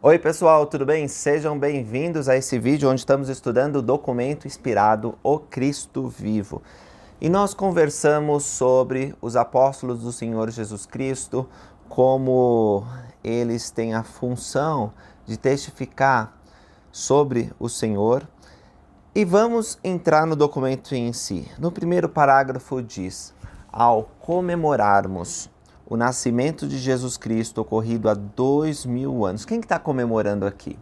Oi pessoal, tudo bem? Sejam bem-vindos a esse vídeo onde estamos estudando o documento inspirado O Cristo Vivo. E nós conversamos sobre os apóstolos do Senhor Jesus Cristo, como eles têm a função de testificar sobre o Senhor. E vamos entrar no documento em si. No primeiro parágrafo diz: ao comemorarmos o nascimento de Jesus Cristo ocorrido há 2000 anos. Quem que está comemorando aqui?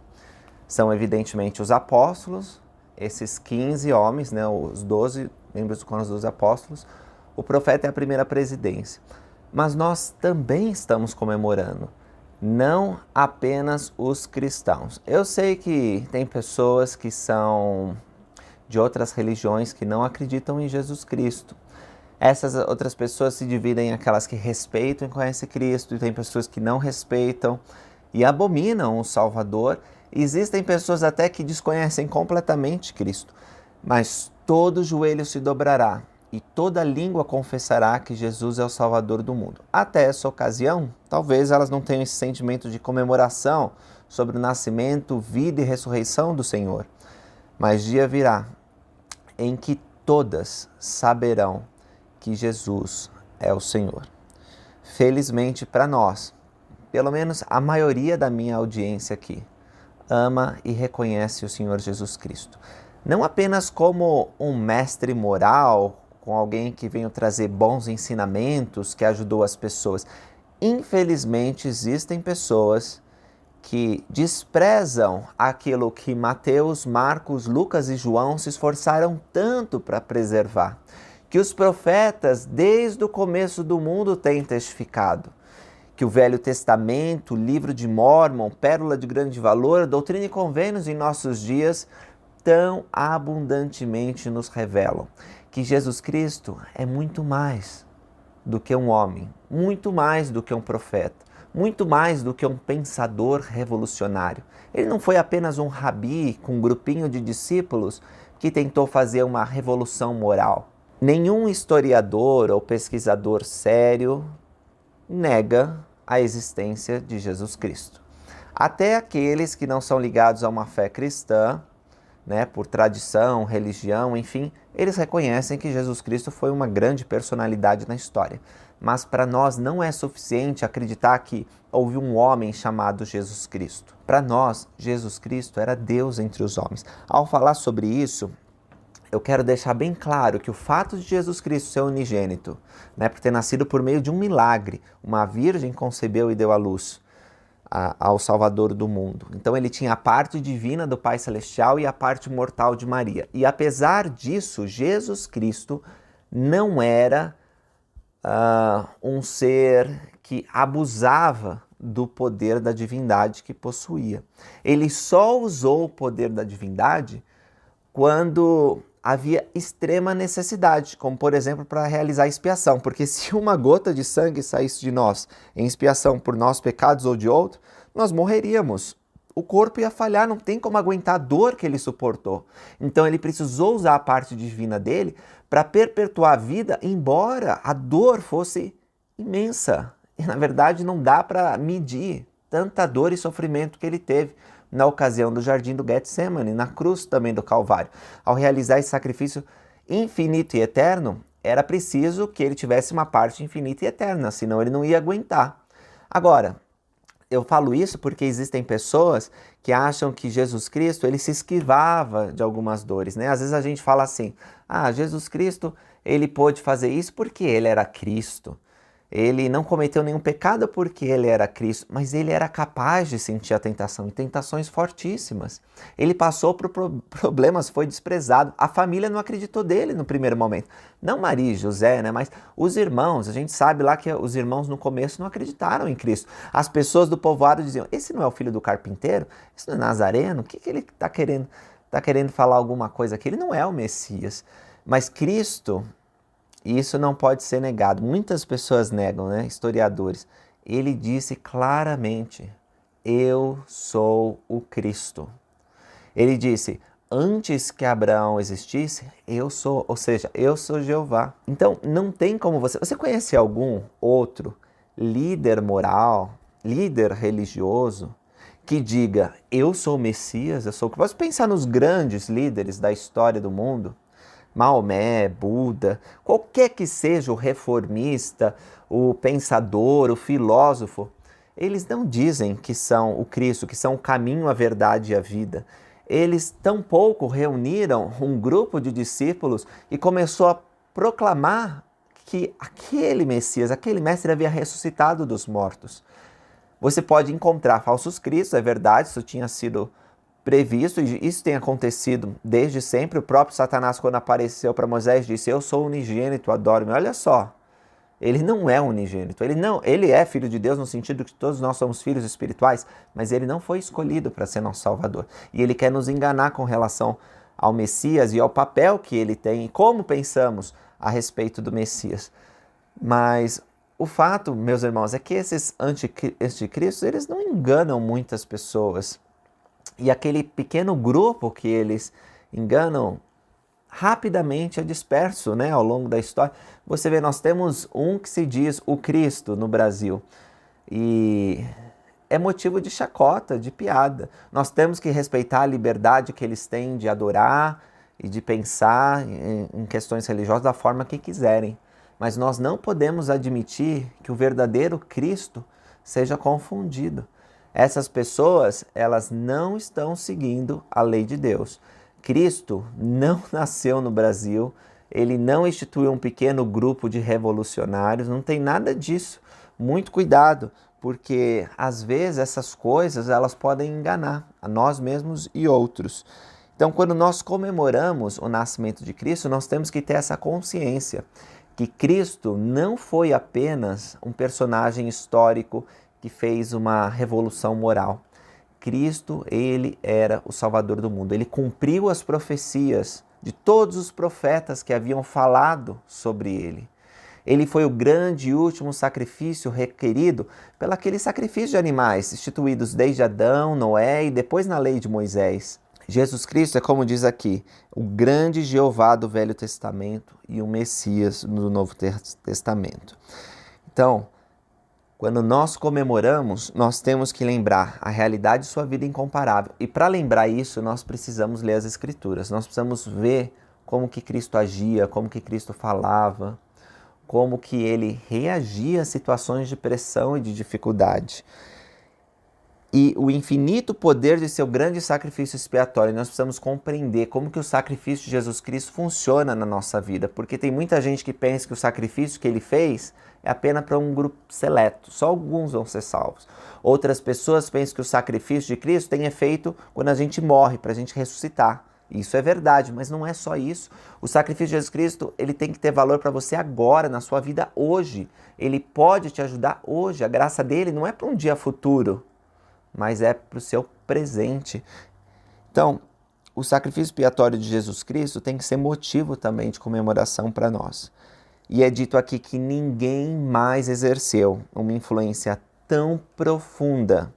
São evidentemente os apóstolos, esses 15 homens, né, os 12 membros do Cônus dos Apóstolos. O profeta é a primeira presidência. Mas nós também estamos comemorando, não apenas os cristãos. Eu sei que tem pessoas que são de outras religiões que não acreditam em Jesus Cristo. Essas outras pessoas se dividem em aquelas que respeitam e conhecem Cristo, e tem pessoas que não respeitam e abominam o Salvador. Existem pessoas até que desconhecem completamente Cristo, mas todo joelho se dobrará e toda língua confessará que Jesus é o Salvador do mundo. Até essa ocasião, talvez elas não tenham esse sentimento de comemoração sobre o nascimento, vida e ressurreição do Senhor, mas dia virá em que todas saberão que Jesus é o Senhor. Felizmente para nós, pelo menos a maioria da minha audiência aqui, ama e reconhece o Senhor Jesus Cristo. Não apenas como um mestre moral, com alguém que veio trazer bons ensinamentos, que ajudou as pessoas. Infelizmente existem pessoas que desprezam aquilo que Mateus, Marcos, Lucas e João se esforçaram tanto para preservar, que os profetas, desde o começo do mundo, têm testificado, que o Velho Testamento, o Livro de Mórmon, Pérola de Grande Valor, Doutrina e Convênios em nossos dias, tão abundantemente nos revelam que Jesus Cristo é muito mais do que um homem, muito mais do que um profeta, muito mais do que um pensador revolucionário. Ele não foi apenas um rabi com um grupinho de discípulos que tentou fazer uma revolução moral. Nenhum historiador ou pesquisador sério nega a existência de Jesus Cristo. Até aqueles que não são ligados a uma fé cristã, né, por tradição, religião, enfim, eles reconhecem que Jesus Cristo foi uma grande personalidade na história. Mas para nós não é suficiente acreditar que houve um homem chamado Jesus Cristo. Para nós, Jesus Cristo era Deus entre os homens. Ao falar sobre isso, eu quero deixar bem claro que o fato de Jesus Cristo ser unigênito, né, por ter nascido por meio de um milagre, uma virgem concebeu e deu à luz ao Salvador do mundo. Então ele tinha a parte divina do Pai Celestial e a parte mortal de Maria. E apesar disso, Jesus Cristo não era um ser que abusava do poder da divindade que possuía. Ele só usou o poder da divindade quando havia extrema necessidade, como por exemplo para realizar expiação, porque se uma gota de sangue saísse de nós em expiação por nossos pecados ou de outro, nós morreríamos. O corpo ia falhar, não tem como aguentar a dor que ele suportou. Então ele precisou usar a parte divina dele para perpetuar a vida, embora a dor fosse imensa. E na verdade não dá para medir tanta dor e sofrimento que ele teve na ocasião do jardim do Getsemane, na cruz também do Calvário. Ao realizar esse sacrifício infinito e eterno, era preciso que ele tivesse uma parte infinita e eterna, senão ele não ia aguentar. Agora, eu falo isso porque existem pessoas que acham que Jesus Cristo ele se esquivava de algumas dores, né? Às vezes a gente fala assim: Jesus Cristo ele pôde fazer isso porque ele era Cristo. Ele não cometeu nenhum pecado porque ele era Cristo, mas ele era capaz de sentir a tentação, e tentações fortíssimas. Ele passou por problemas, foi desprezado. A família não acreditou dele no primeiro momento. Não Maria e José, né? Mas os irmãos, a gente sabe lá que os irmãos no começo não acreditaram em Cristo. As pessoas do povoado diziam: esse não é o filho do carpinteiro? Esse não é Nazareno? O que ele está querendo? Está querendo falar alguma coisa aqui? Ele não é o Messias. Mas Cristo... E isso não pode ser negado. Muitas pessoas negam, né? Historiadores. Ele disse claramente: eu sou o Cristo. Ele disse: antes que Abraão existisse, eu sou, ou seja, eu sou Jeová. Então, não tem como você... Você conhece algum outro líder moral, líder religioso, que diga, eu sou o Messias, eu sou o... Posso pensar nos grandes líderes da história do mundo, Maomé, Buda, qualquer que seja o reformista, o pensador, o filósofo, eles não dizem que são o Cristo, que são o caminho, a verdade e a vida. Eles tampouco reuniram um grupo de discípulos e começou a proclamar que aquele Messias, aquele mestre havia ressuscitado dos mortos. Você pode encontrar falsos cristos, é verdade, isso tinha sido previsto e isso tem acontecido desde sempre. O próprio Satanás, quando apareceu para Moisés, disse, eu sou unigênito, adoro-me. Olha só, ele não é unigênito, ele é filho de Deus no sentido que todos nós somos filhos espirituais, mas ele não foi escolhido para ser nosso Salvador. E ele quer nos enganar com relação ao Messias e ao papel que ele tem e como pensamos a respeito do Messias. Mas o fato, meus irmãos, é que esses anticristos, eles não enganam muitas pessoas. E aquele pequeno grupo que eles enganam rapidamente é disperso, né, ao longo da história. Você vê, nós temos um que se diz o Cristo no Brasil. E é motivo de chacota, de piada. Nós temos que respeitar a liberdade que eles têm de adorar e de pensar em questões religiosas da forma que quiserem. Mas nós não podemos admitir que o verdadeiro Cristo seja confundido. Essas pessoas, elas não estão seguindo a lei de Deus. Cristo não nasceu no Brasil, ele não instituiu um pequeno grupo de revolucionários, não tem nada disso. Muito cuidado, porque às vezes essas coisas elas podem enganar a nós mesmos e outros. Então, quando nós comemoramos o nascimento de Cristo, nós temos que ter essa consciência que Cristo não foi apenas um personagem histórico que fez uma revolução moral. Cristo, ele era o Salvador do mundo. Ele cumpriu as profecias de todos os profetas que haviam falado sobre ele. Ele foi o grande e último sacrifício requerido pelo aquele sacrifício de animais, instituídos desde Adão, Noé e depois na lei de Moisés. Jesus Cristo é, como diz aqui, o grande Jeová do Velho Testamento e o Messias do Novo Testamento. Então, quando nós comemoramos, nós temos que lembrar a realidade de sua vida incomparável. E para lembrar isso, nós precisamos ler as Escrituras. Nós precisamos ver como que Cristo agia, como que Cristo falava, como que ele reagia a situações de pressão e de dificuldade. E o infinito poder de seu grande sacrifício expiatório, nós precisamos compreender como que o sacrifício de Jesus Cristo funciona na nossa vida, porque tem muita gente que pensa que o sacrifício que ele fez é apenas para um grupo seleto, só alguns vão ser salvos. Outras pessoas pensam que o sacrifício de Cristo tem efeito quando a gente morre, para a gente ressuscitar. Isso é verdade, mas não é só isso. O sacrifício de Jesus Cristo, ele tem que ter valor para você agora, na sua vida hoje. Ele pode te ajudar hoje. A graça dele não é para um dia futuro, mas é para o seu presente. Então, o sacrifício expiatório de Jesus Cristo tem que ser motivo também de comemoração para nós. E é dito aqui que ninguém mais exerceu uma influência tão profunda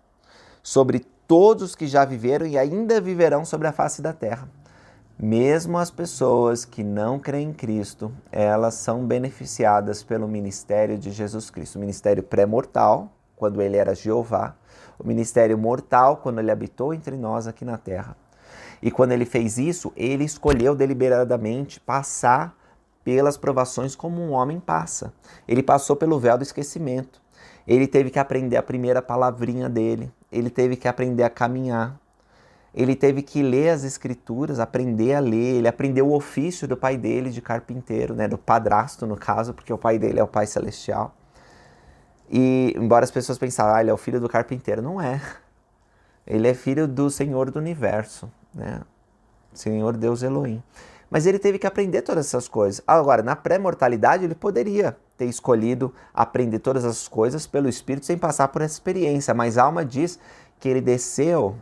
sobre todos que já viveram e ainda viverão sobre a face da terra. Mesmo as pessoas que não creem em Cristo, elas são beneficiadas pelo ministério de Jesus Cristo. O ministério pré-mortal, quando ele era Jeová, o ministério mortal, quando ele habitou entre nós aqui na terra. E quando ele fez isso, ele escolheu deliberadamente passar pelas provações como um homem passa. Ele passou pelo véu do esquecimento. Ele teve que aprender a primeira palavrinha dele. Ele teve que aprender a caminhar. Ele teve que ler as escrituras, aprender a ler. Ele aprendeu o ofício do pai dele de carpinteiro, né? Do padrasto, no caso, porque o pai dele é o Pai Celestial. E embora as pessoas pensem, ele é o filho do carpinteiro, não é. Ele é filho do Senhor do Universo, né? Senhor Deus Elohim. Mas ele teve que aprender todas essas coisas. Agora, na pré-mortalidade, ele poderia ter escolhido aprender todas as coisas pelo Espírito sem passar por essa experiência. Mas a alma diz que ele desceu,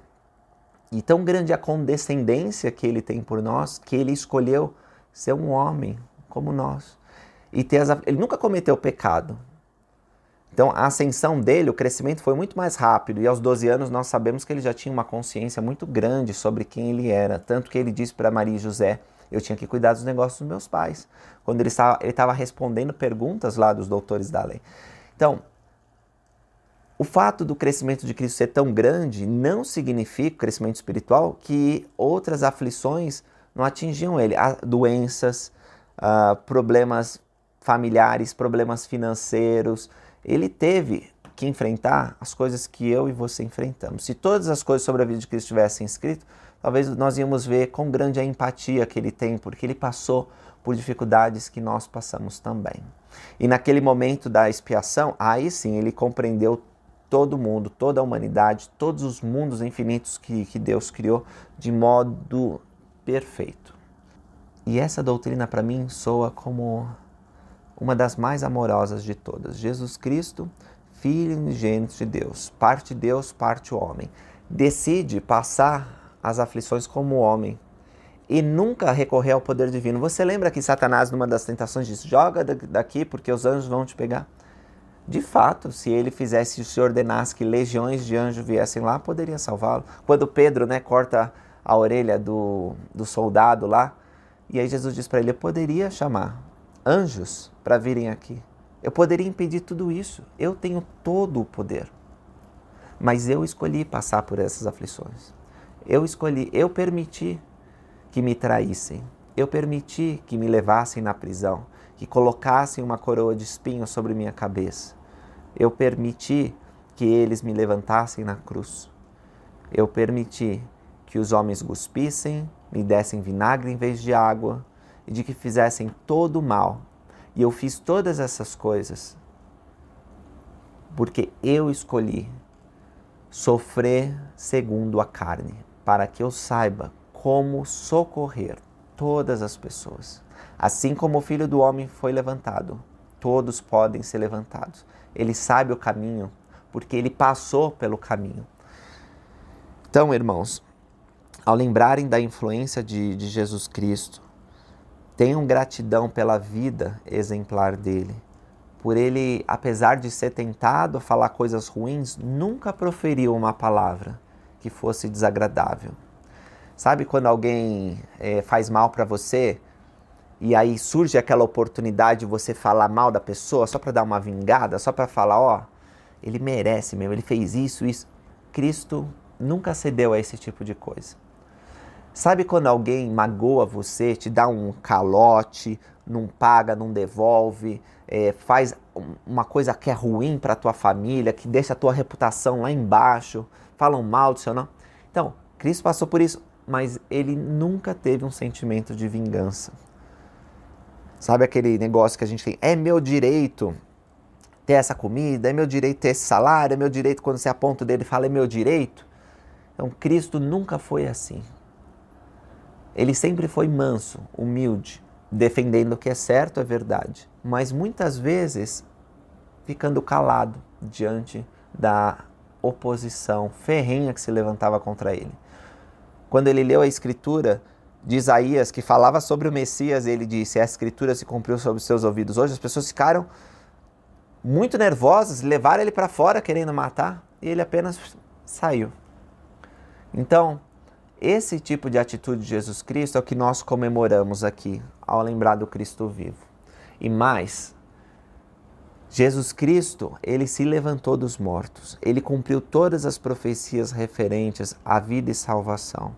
e tão grande a condescendência que ele tem por nós, que ele escolheu ser um homem como nós. Ele nunca cometeu pecado. Então, a ascensão dele, o crescimento foi muito mais rápido. E aos 12 anos, nós sabemos que ele já tinha uma consciência muito grande sobre quem ele era. Tanto que ele disse para Maria e José, eu tinha que cuidar dos negócios dos meus pais. Quando ele estava respondendo perguntas lá dos doutores da lei. Então, O fato do crescimento de Cristo ser tão grande não significa, crescimento espiritual, que outras aflições não atingiam ele. Doenças, problemas familiares, problemas financeiros. Ele teve que enfrentar as coisas que eu e você enfrentamos. Se todas as coisas sobre a vida de Cristo tivessem escrito, talvez nós íamos ver quão grande é a empatia que ele tem, porque ele passou por dificuldades que nós passamos também. E naquele momento da expiação, aí sim ele compreendeu todo mundo, toda a humanidade, todos os mundos infinitos que Deus criou de modo perfeito. E essa doutrina para mim soa como uma das mais amorosas de todas. Jesus Cristo, Filho unigênito de Deus, parte Deus, parte homem, decide passar as aflições como homem e nunca recorrer ao poder divino. Você lembra que Satanás, numa das tentações, disse: joga daqui porque os anjos vão te pegar? De fato, se ele fizesse, se ordenasse que legiões de anjos viessem lá, poderia salvá-lo. Quando Pedro, corta a orelha do soldado lá, e aí Jesus diz para ele: eu poderia chamar anjos para virem aqui. Eu poderia impedir tudo isso. Eu tenho todo o poder. Mas eu escolhi passar por essas aflições. Eu permiti que me traíssem. Eu permiti que me levassem na prisão, que colocassem uma coroa de espinhos sobre minha cabeça. Eu permiti que eles me levantassem na cruz. Eu permiti que os homens cuspissem, me dessem vinagre em vez de água e de que fizessem todo o mal. E eu fiz todas essas coisas porque eu escolhi sofrer segundo a carne, para que eu saiba como socorrer todas as pessoas. Assim como o Filho do Homem foi levantado, todos podem ser levantados. Ele sabe o caminho, porque ele passou pelo caminho. Então, irmãos, ao lembrarem da influência de Jesus Cristo, tenham gratidão pela vida exemplar dele. Por ele, apesar de ser tentado a falar coisas ruins, nunca proferiu uma palavra que fosse desagradável. Sabe quando alguém faz mal para você e aí surge aquela oportunidade de você falar mal da pessoa só para dar uma vingada, só para falar, ele merece mesmo, ele fez isso. Cristo nunca cedeu a esse tipo de coisa. Sabe quando alguém magoa você, te dá um calote, não paga, não devolve, faz uma coisa que é ruim para a tua família, que deixa a tua reputação lá embaixo, falam mal do seu nome? Então, Cristo passou por isso, mas ele nunca teve um sentimento de vingança. Sabe aquele negócio que a gente tem? É meu direito ter essa comida, é meu direito ter esse salário, é meu direito, quando você aponta o dedo e fala é meu direito. Então, Cristo nunca foi assim. Ele sempre foi manso, humilde, defendendo o que é certo, é verdade, mas muitas vezes ficando calado diante da oposição ferrenha que se levantava contra ele. Quando ele leu a Escritura de Isaías, que falava sobre o Messias, ele disse: a Escritura se cumpriu sobre os seus ouvidos hoje. As pessoas ficaram muito nervosas, levaram ele para fora querendo matar, e ele apenas saiu. Então, esse tipo de atitude de Jesus Cristo é o que nós comemoramos aqui, ao lembrar do Cristo vivo. E mais, Jesus Cristo, ele se levantou dos mortos, ele cumpriu todas as profecias referentes à vida e salvação.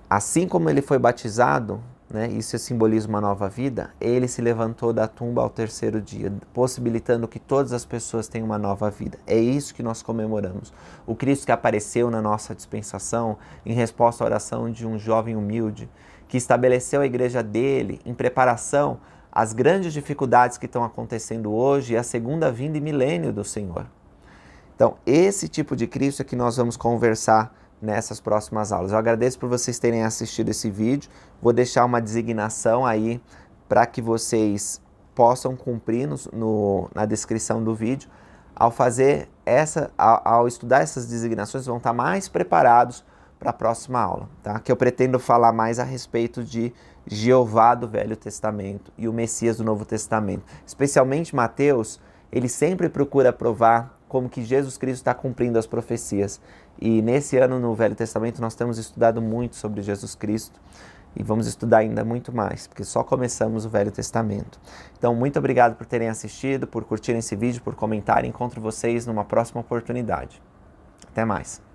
Assim como ele foi batizado, isso simboliza uma nova vida, ele se levantou da tumba ao terceiro dia, possibilitando que todas as pessoas tenham uma nova vida. É isso que nós comemoramos. O Cristo que apareceu na nossa dispensação em resposta à oração de um jovem humilde, que estabeleceu a igreja dele em preparação às grandes dificuldades que estão acontecendo hoje e à segunda vinda e milênio do Senhor. Então, esse tipo de Cristo é que nós vamos conversar nessas próximas aulas. Eu agradeço por vocês terem assistido esse vídeo. Vou deixar uma designação aí para que vocês possam cumprir na descrição do vídeo. Ao estudar essas designações, vão estar mais preparados para a próxima aula, tá? Que eu pretendo falar mais a respeito de Jeová do Velho Testamento e o Messias do Novo Testamento. Especialmente Mateus, ele sempre procura provar como que Jesus Cristo está cumprindo as profecias. E nesse ano no Velho Testamento nós temos estudado muito sobre Jesus Cristo E vamos estudar ainda muito mais, porque só começamos o Velho Testamento. Então, muito obrigado por terem assistido, por curtirem esse vídeo, por comentarem. Encontro vocês numa próxima oportunidade. Até mais.